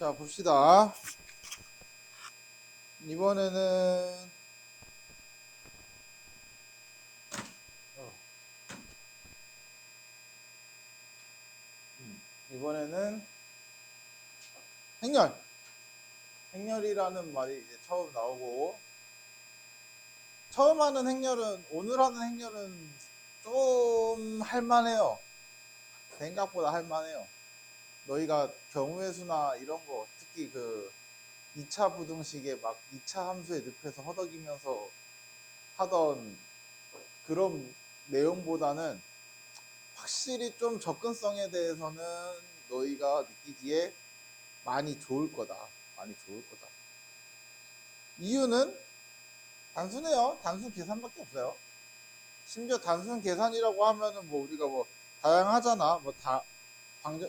자, 봅시다. 이번에는 어, 이번에는 행렬. 행렬이라는 말이 이제 처음 나오고, 처음 하는 행렬은, 오늘 하는 행렬은 좀 할만해요. 생각보다 할만해요. 너희가 경우의 수나 이런 거, 특히 그 2차 부등식에 막 2차 함수에 늪에서 허덕이면서 하던 그런 내용보다는 확실히 좀 접근성에 대해서는 너희가 느끼기에 많이 좋을 거다. 많이 좋을 거다. 이유는 단순해요. 단순 계산밖에 없어요. 심지어 단순 계산이라고 하면은 뭐 우리가 뭐 다양하잖아. 뭐 다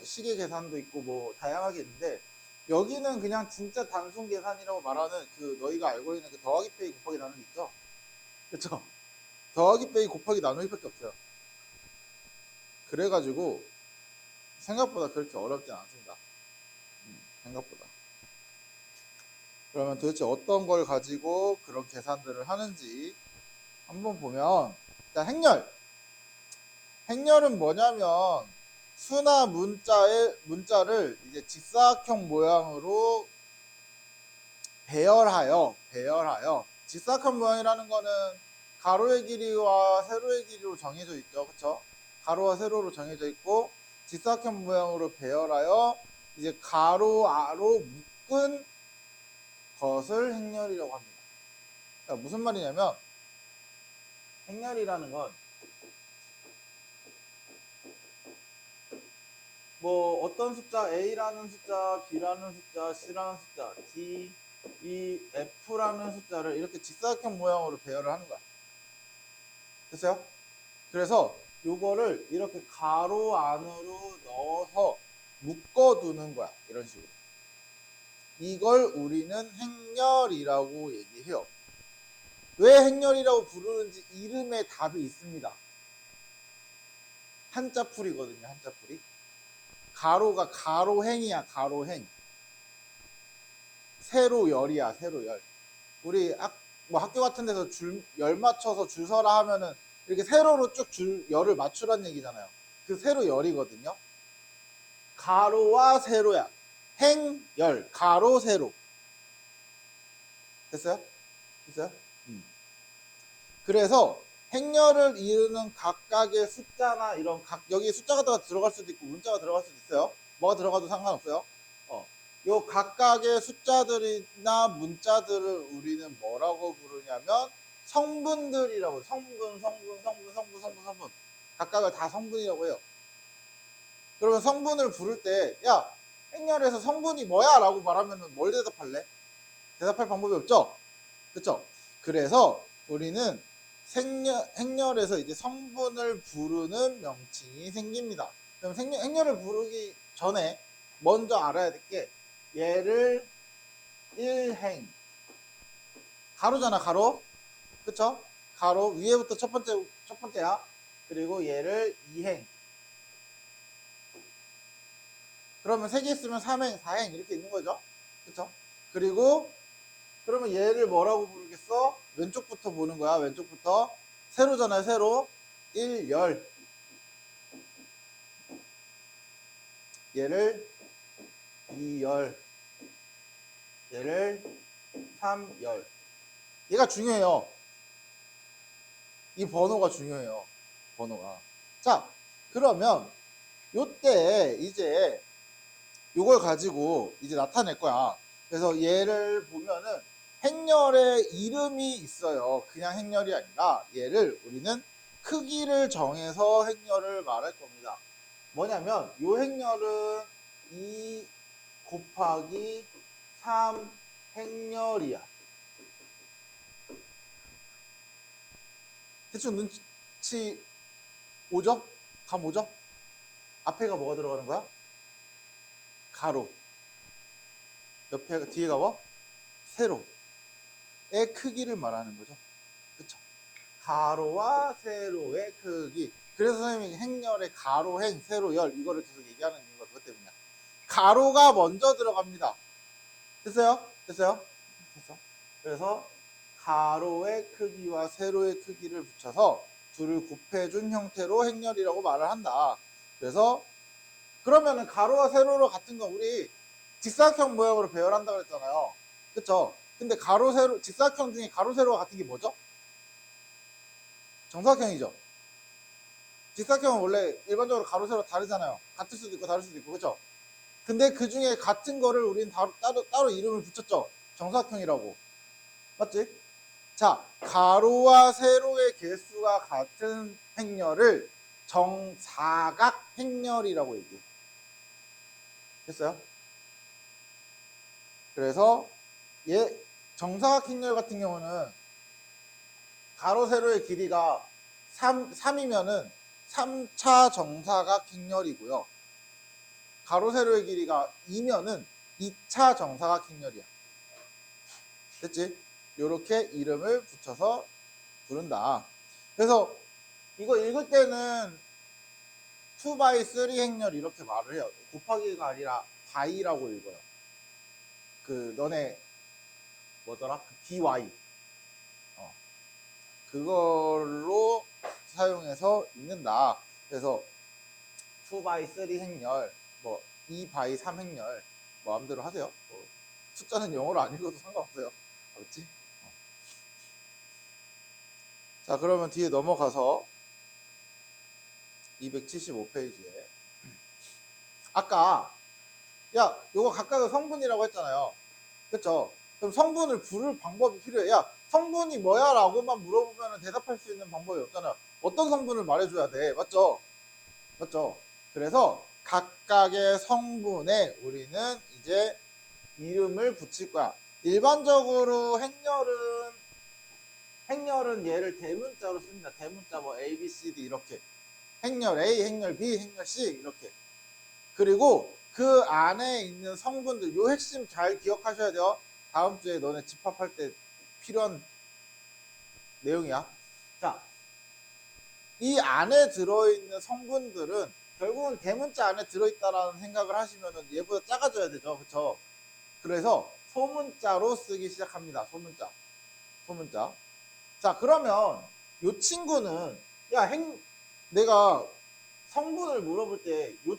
시계 계산도 있고 뭐 다양하게 있는데, 여기는 그냥 진짜 단순 계산이라고 말하는 그 너희가 알고 있는 그 더하기 빼기 곱하기 나누기 있죠. 그렇죠? 더하기 빼기 곱하기 나누기밖에 없어요. 그래가지고 생각보다 그렇게 어렵진 않습니다. 생각보다. 그러면 도대체 어떤 걸 가지고 그런 계산들을 하는지 한번 보면, 자, 행렬은 뭐냐면 수나 문자를 이제 직사각형 모양으로 배열하여 직사각형 모양이라는 거는 가로의 길이와 세로의 길이로 정해져 있죠. 그쵸? 가로와 세로로 정해져 있고, 직사각형 모양으로 배열하여 이제 가로 아로 묶은 것을 행렬이라고 합니다. 그러니까 무슨 말이냐면, 행렬이라는 건 뭐 어떤 숫자 A라는 숫자, B라는 숫자, C라는 숫자, D, E, F라는 숫자를 이렇게 직사각형 모양으로 배열을 하는 거야. 됐어요? 그래서 요거를 이렇게 가로 안으로 넣어서 묶어두는 거야. 이런 식으로. 이걸 우리는 행렬이라고 얘기해요. 왜 행렬이라고 부르는지 이름에 답이 있습니다. 한자풀이거든요. 한자풀이. 가로가 가로행이야. 가로행. 세로열이야. 세로열. 우리 뭐 학교 같은 데서 열 맞춰서 줄 서라 하면은 이렇게 세로로 쭉 열을 맞추란 얘기잖아요. 그 세로열이거든요. 가로와 세로야. 행열. 가로 세로. 됐어요? 됐어요? 그래서 행렬을 이루는 각각의 숫자나 이런 여기 숫자가 들어갈 수도 있고 문자가 들어갈 수도 있어요. 뭐가 들어가도 상관없어요. 요 각각의 숫자들이나 문자들을 우리는 뭐라고 부르냐면 성분들이라고. 성분. 각각을 다 성분이라고 해요. 그러면 성분을 부를 때, 야, 행렬에서 성분이 뭐야? 라고 말하면 뭘 대답할래? 대답할 방법이 없죠? 그쵸? 그래서 우리는 행렬에서 이제 성분을 부르는 명칭이 생깁니다. 그럼 행렬을 부르기 전에 먼저 알아야 될 게, 얘를 1행, 가로잖아. 가로. 그쵸? 가로 위에부터 첫 번째야. 그리고 얘를 2행. 그러면 3개 있으면 3행, 4행 이렇게 있는 거죠. 그쵸? 그리고 그러면 얘를 뭐라고 부르겠어? 왼쪽부터 보는 거야. 왼쪽부터. 세로잖아요. 세로. 1열. 얘를 2열. 얘를 3열. 얘가 중요해요. 이 번호가 중요해요. 번호가. 자, 그러면 요때 이제 요걸 가지고 이제 나타낼 거야. 그래서 얘를 보면은 행렬에 이름이 있어요. 그냥 행렬이 아니라 얘를 우리는 크기를 정해서 행렬을 말할 겁니다. 뭐냐면 요 행렬은 2 곱하기 3 행렬이야. 대충 눈치 오죠? 감 오죠? 앞에가 뭐가 들어가는 거야? 가로. 뒤에가 뭐? 세로의 크기를 말하는 거죠. 그쵸? 가로와 세로의 크기. 그래서 선생님이 행렬의 가로행, 세로열 이거를 계속 얘기하는 이유가 그것 때문이야. 가로가 먼저 들어갑니다. 됐어요? 됐어요? 됐어. 그래서 가로의 크기와 세로의 크기를 붙여서 둘을 곱해준 형태로 행렬이라고 말을 한다. 그래서 그러면은 가로와 세로로 같은 거 우리 직사각형 모양으로 배열한다 그랬잖아요. 그쵸? 근데 가로 세로 직사각형 중에 가로 세로가 같은 게 뭐죠? 정사각형이죠. 직사각형은 원래 일반적으로 가로 세로 다르잖아요. 같을 수도 있고 다를 수도 있고 그쵸? 근데 그 중에 같은 거를 우리는 따로 이름을 붙였죠. 정사각형이라고. 맞지? 자, 가로와 세로의 개수가 같은 행렬을 정사각 행렬이라고 얘기해. 됐어요? 그래서 정사각 행렬 같은 경우는 가로 세로의 길이가 3이면은 3차 정사각 행렬이고요. 가로 세로의 길이가 2면은 2차 정사각 행렬이야. 됐지? 이렇게 이름을 붙여서 부른다. 그래서 이거 읽을 때는 2x3 행렬 이렇게 말을 해요. 곱하기가 아니라 by라고 읽어요. 그 너네 뭐더라? by 그걸로 사용해서 읽는다. 그래서 2x3 행렬, 뭐 2x3 행렬 마음대로 하세요. 뭐 숫자는 영어로 안 읽어도 상관없어요. 알았지? 자, 그러면 뒤에 넘어가서 275페이지에 아까 야 요거 각각의 성분이라고 했잖아요. 그쵸? 그럼 성분을 부를 방법이 필요해. 야 성분이 뭐야? 라고만 물어보면 대답할 수 있는 방법이 없잖아요. 어떤 성분을 말해줘야 돼. 맞죠? 맞죠? 그래서 각각의 성분에 우리는 이제 이름을 붙일 거야. 일반적으로 행렬은 얘를 대문자로 씁니다. 대문자 뭐 A, B, C, D 이렇게. 행렬 A, 행렬 B, 행렬 C 이렇게. 그리고 그 안에 있는 성분들, 요 핵심 잘 기억하셔야 돼요. 다음 주에 너네 집합할 때 필요한 내용이야. 자, 이 안에 들어있는 성분들은 결국은 대문자 안에 들어있다라는 생각을 하시면 얘보다 작아져야 되죠. 그쵸? 그래서 소문자로 쓰기 시작합니다. 소문자. 자, 그러면 요 친구는 내가 성분을 물어볼 때 요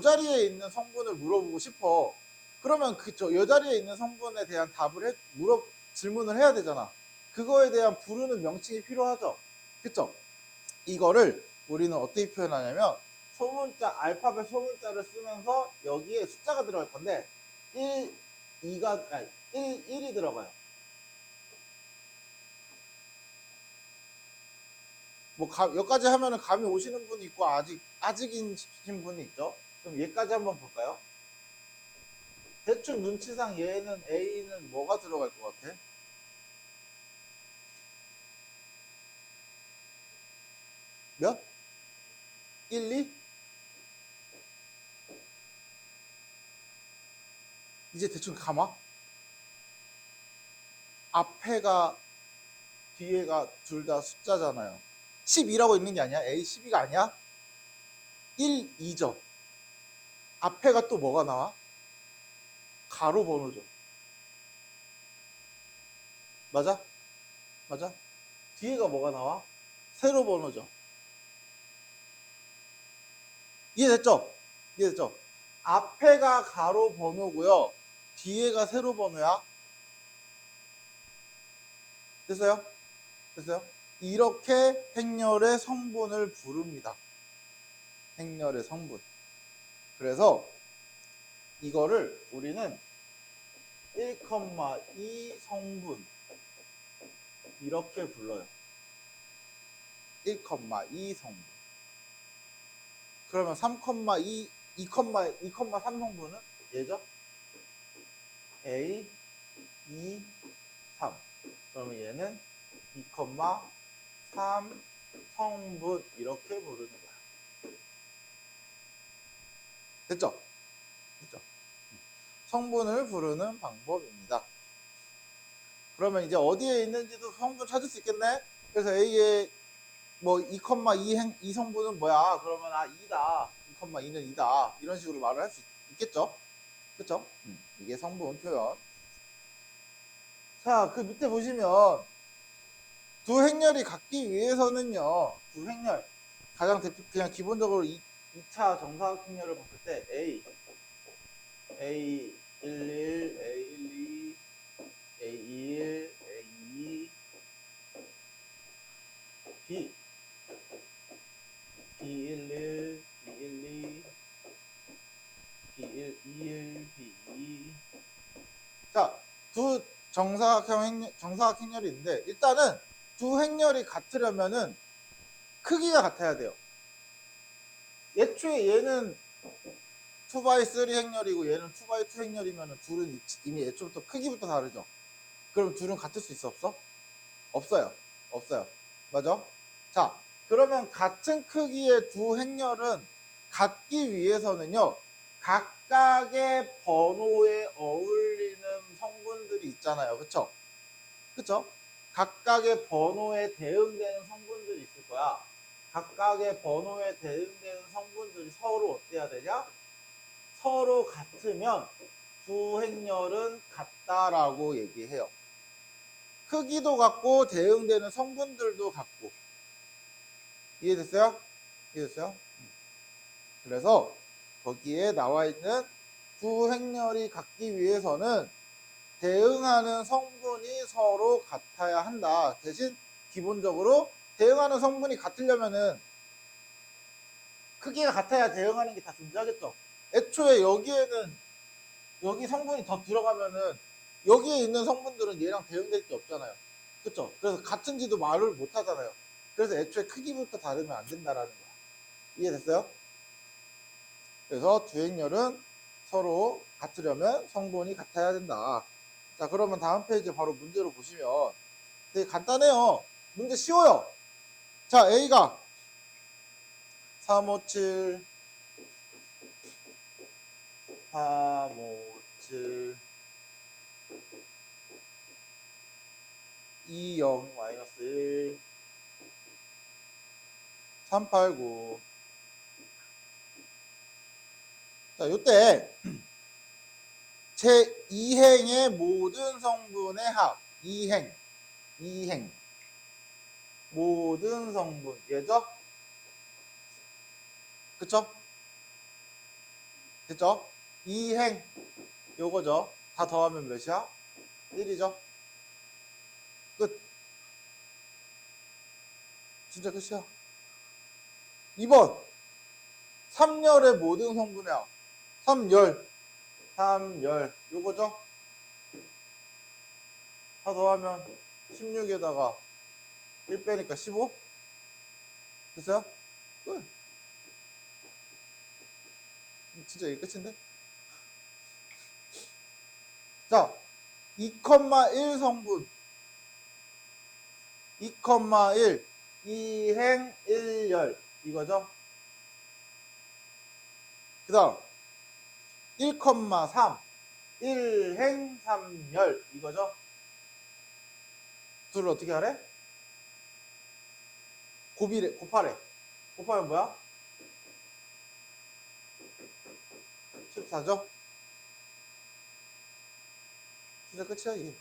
자리에 있는 성분을 물어보고 싶어. 그러면 요 자리에 있는 성분에 대한 질문을 해야 되잖아. 그거에 대한 부르는 명칭이 필요하죠. 그쵸? 이거를 우리는 어떻게 표현하냐면 알파벳 소문자를 쓰면서 여기에 숫자가 들어갈 건데 1이 들어가요. 뭐 여기까지 하면은 감이 오시는 분이 있고 아직인 분이 있죠. 그럼 얘까지 한번 볼까요? 대충 눈치상 얘는 A는 뭐가 들어갈 것 같아? 몇? 1, 2? 이제 대충 감아? 앞에가 뒤에가 둘 다 숫자잖아요. 12라고 있는 게 아니야? A 12가 아니야? 1, 2죠. 앞에가 또 뭐가 나와? 가로 번호죠. 맞아? 맞아? 뒤에가 뭐가 나와? 세로 번호죠. 이해됐죠? 이해됐죠? 앞에가 가로 번호고요. 뒤에가 세로 번호야. 됐어요? 됐어요? 이렇게 행렬의 성분을 부릅니다. 행렬의 성분. 그래서 이거를 우리는 1,2 성분 이렇게 불러요. 1,2 성분. 그러면 3,2, 2,3 성분은 얘죠? A, 2, 3. 그러면 얘는 2,3 성분 이렇게 부르는 거야. 됐죠? 됐죠? 성분을 부르는 방법입니다. 그러면 이제 어디에 있는지도 성분 찾을 수 있겠네? 그래서 A의 뭐 2,2 성분은 뭐야? 그러면 2다. 2,2는 2다. 이런 식으로 말을 할 수 있겠죠? 그쵸? 이게 성분 표현. 자, 그 밑에 보시면 두 행렬이 같기 위해서는요. 두 행렬 가장 대표 그냥 기본적으로 2차 정사각 행렬을 봤을 때 A11, A12, A21, A22, B B11, B12, B21, B22. 자, 두 정사각 행렬이 있는데 일단은 두 행렬이 같으려면은 크기가 같아야 돼요. 애초에 얘는 2x3 행렬이고 얘는 2x2 행렬이면 둘은 이미 애초부터 크기부터 다르죠. 그럼 둘은 같을 수 있어 없어? 없어요. 없어요. 맞아? 자, 그러면 같은 크기의 두 행렬은 같기 위해서는요. 각각의 번호에 어울리는 성분들이 있잖아요. 그쵸? 그쵸? 각각의 번호에 대응되는 성분들이 있을 거야. 각각의 번호에 대응되는 성분들이 서로 어때야 되냐? 서로 같으면 두 행렬은 같다라고 얘기해요. 크기도 같고 대응되는 성분들도 같고. 이해됐어요? 이해됐어요? 그래서 거기에 나와 있는 두 행렬이 같기 위해서는 대응하는 성분이 서로 같아야 한다. 대신 기본적으로 대응하는 성분이 같으려면은 크기가 같아야 대응하는 게 다 존재하겠죠. 애초에 여기에는 여기 성분이 더 들어가면은 여기에 있는 성분들은 얘랑 대응될 게 없잖아요. 그쵸? 그래서 같은지도 말을 못 하잖아요. 그래서 애초에 크기부터 다르면 안 된다라는 거야. 이해됐어요? 그래서 두 행렬은 서로 같으려면 성분이 같아야 된다. 자, 그러면 다음 페이지 바로 문제로 보시면 되게 간단해요. 문제 쉬워요. 자, A가 357, 357, 20, 마이너스 1, 389. 자, 요때 제2행의 모든 성분의 합. 2행. 모든 성분. 얘죠? 그쵸? 됐죠? 2행. 요거죠. 다 더하면 몇이야? 1이죠? 끝. 진짜 끝이야. 2번. 3열의 모든 성분의 합. 3열. 요거죠? 다 더하면 16에다가 1 빼니까 15? 됐어요? 끝. 진짜 이게 끝인데? 자, 2,1 성분. 2,1. 2행 1열. 이거죠? 그 다음, 1,3. 1행 3열. 이거죠? 둘을 어떻게 하래? 곱하래. 곱하면 뭐야? 14죠? 진짜 끝이야, 이게.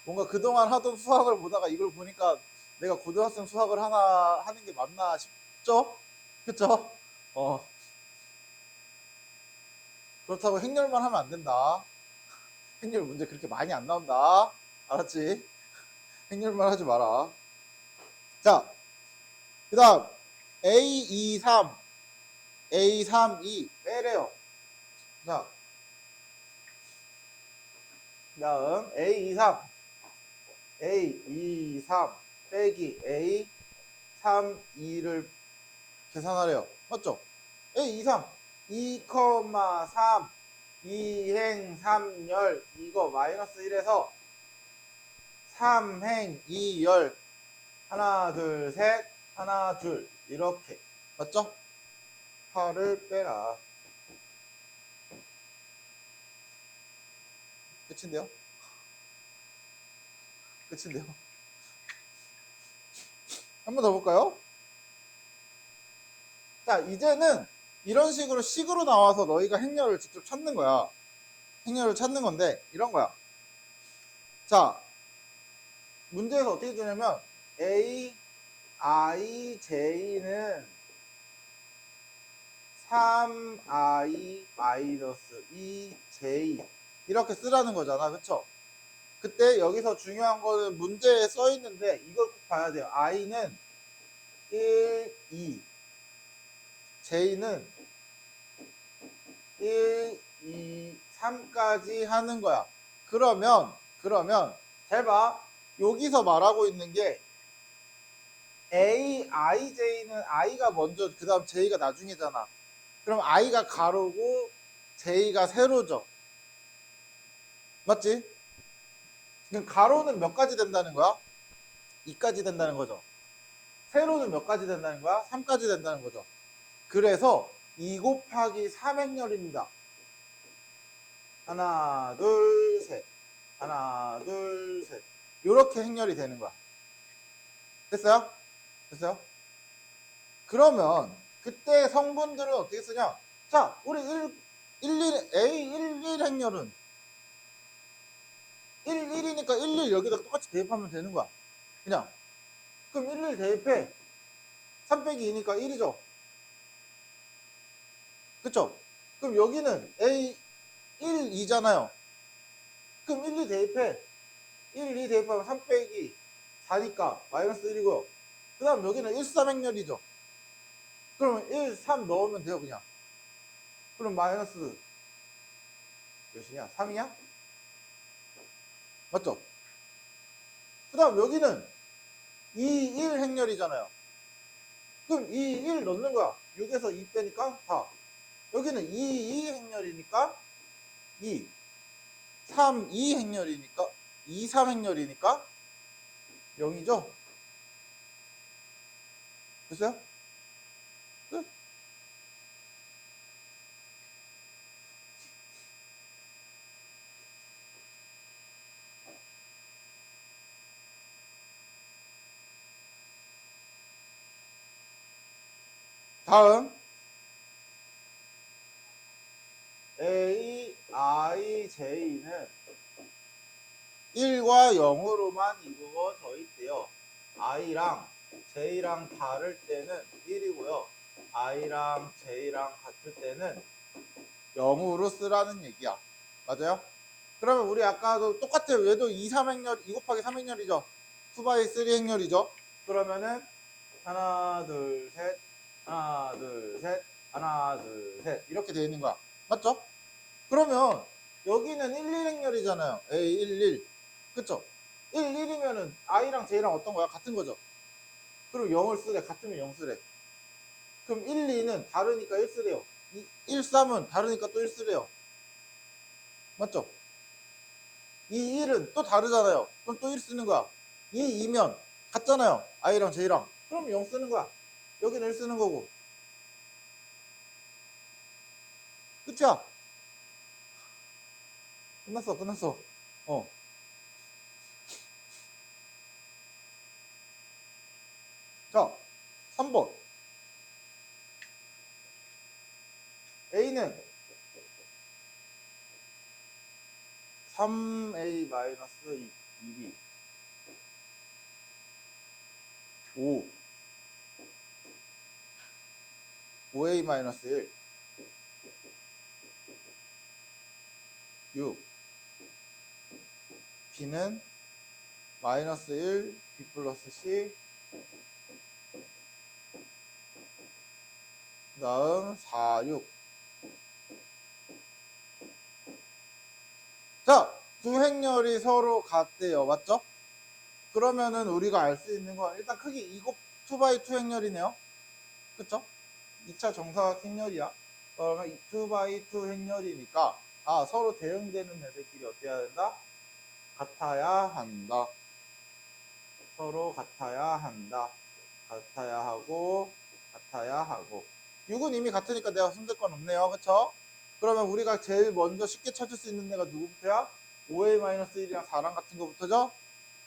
뭔가 그동안 하던 수학을 보다가 이걸 보니까 내가 고등학생 수학을 하나 하는 게 맞나 싶죠? 그쵸? 그렇다고 행렬만 하면 안 된다. 행렬 문제 그렇게 많이 안 나온다. 알았지? 행렬만 하지 마라. 자, 그 다음 A23, A32 빼래요. 자, 그 다음 A23 빼기 A32를 계산하래요. 맞죠? A23 2,3 2행 3열 이거 마이너스 1에서 3행 2열 하나 둘 셋 하나 둘 이렇게 맞죠? 8을 빼라. 끝인데요? 끝인데요? 한 번 더 볼까요? 자, 이제는 이런 식으로 식으로 나와서 너희가 행렬을 직접 찾는 거야. 행렬을 찾는 건데 이런 거야. 자, 문제에서 어떻게 주냐면 A, I, J는 3I 마이너스 2J 이렇게 쓰라는 거잖아. 그쵸? 그때 여기서 중요한 거는 문제에 써 있는데 이걸 꼭 봐야 돼요. I는 1, 2, J는 1, 2, 3까지 하는 거야. 그러면 잘 봐. 여기서 말하고 있는 게 A, I, J는 I가 먼저 그 다음 J가 나중이잖아. 그럼 I가 가로고 J가 세로죠. 맞지? 그럼 가로는 몇 가지 된다는 거야? 2까지 된다는 거죠. 세로는 몇 가지 된다는 거야? 3까지 된다는 거죠. 그래서 2 곱하기 3행렬입니다. 하나, 둘, 셋. 하나, 둘, 셋. 이렇게 행렬이 되는 거야. 됐어요? 됐어요? 그러면 그때 성분들은 어떻게 쓰냐? 자, 우리 A11 행렬은 1이니까 11 여기다 똑같이 대입하면 되는 거야. 그냥. 그럼 11 대입해. 3 빼기 2니까 1이죠. 그쵸? 그럼 여기는 A 1, 2잖아요. 그럼 1, 2 대입해. 1, 2 대입하면 3 빼기 4니까 마이너스 1이고요. 그 다음 여기는 1, 3 행렬이죠. 그러면 1, 3 넣으면 돼요, 그냥. 그럼 마이너스 몇이냐? 3이냐? 맞죠? 그 다음 여기는 2, 1 행렬이잖아요. 그럼 2, 1 넣는 거야. 6에서 2 빼니까 4. 여기는 2, 2 행렬이니까 2. 3, 2 행렬이니까 2, 3 행렬이니까 0이죠? 됐어요? 끝. 다음 A, I, J는 1과 0으로만 이루어져 있대요. I랑 J랑 다를 때는 1이고요. I랑 J랑 같을 때는 0으로 쓰라는 얘기야. 맞아요? 그러면 우리 아까도 똑같아요. 얘도 2, 3행렬, 2 곱하기 3행렬이죠. 2x3 행렬이죠. 그러면은 하나, 둘, 셋, 하나, 둘, 셋, 하나, 둘, 셋 이렇게 되어 있는 거야. 맞죠? 그러면 여기는 1, 1행렬이잖아요. A 1, 1. 그쵸? 1, 1이면은 I랑 J랑 어떤 거야? 같은 거죠. 그럼 0을 쓰래. 같으면 0 쓰래. 그럼 1, 2는 다르니까 1 쓰래요. 1, 3은 다르니까 또 1 쓰래요. 맞죠? 2, 1은 또 다르잖아요. 그럼 또 1 쓰는 거야. 2, 2면 같잖아요. I랑 J랑. 그럼 0 쓰는 거야. 여기는 1 쓰는 거고. 끝이야. 끝났어, 끝났어. 어. 자, 3번. A는 3A-2B 5 5A-1 6 B는 마이너스 1 B 플러스 C 그 다음 4, 6 자, 두 행렬이 서로 같대요. 맞죠? 그러면은 우리가 알 수 있는 건 일단 크기 2x2 행렬이네요. 그쵸? 2차 정사각 행렬이야. 그러면 2x2 행렬이니까 서로 대응되는 애들끼리 어때야 된다? 같아야 한다. 서로 같아야 한다. 같아야 하고 같아야 하고 6은 이미 같으니까 내가 손댈 건 없네요. 그쵸? 그러면 우리가 제일 먼저 쉽게 찾을 수 있는 애가 누구부터야? 5A-1이랑 4랑 같은 거부터죠?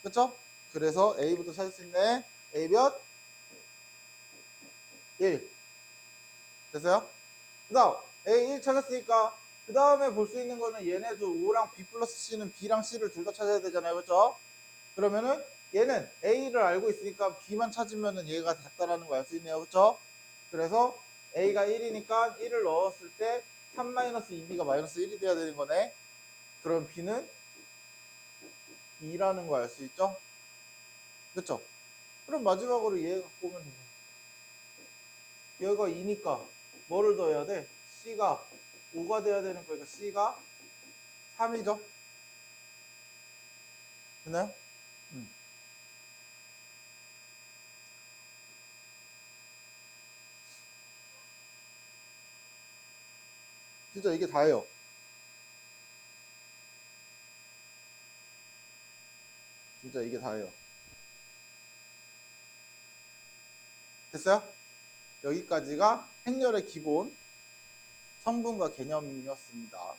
그쵸? 그래서 A부터 찾을 수 있네. A 몇? 1. 됐어요? 그 다음 A1 찾았으니까 그 다음에 볼 수 있는 거는 얘네도 O랑 B 플러스 C는 B랑 C를 둘 다 찾아야 되잖아요. 그렇죠? 그러면은 얘는 A를 알고 있으니까 B만 찾으면은 얘가 작다라는 거 알 수 있네요. 그렇죠? 그래서 A가 1이니까 1을 넣었을 때 3-2B가 마이너스 1이 돼야 되는 거네. 그럼 B는 2라는 거 알 수 있죠? 그렇죠? 그럼 마지막으로 얘 갖고 오면 돼요. 얘가 2니까 뭐를 더해야 돼? C가 5가 돼야 되는 거니까 C가 3이죠? 됐나요? 음. 진짜 이게 다예요. 진짜 이게 다예요. 됐어요? 여기까지가 행렬의 기본 성분과 개념이었습니다.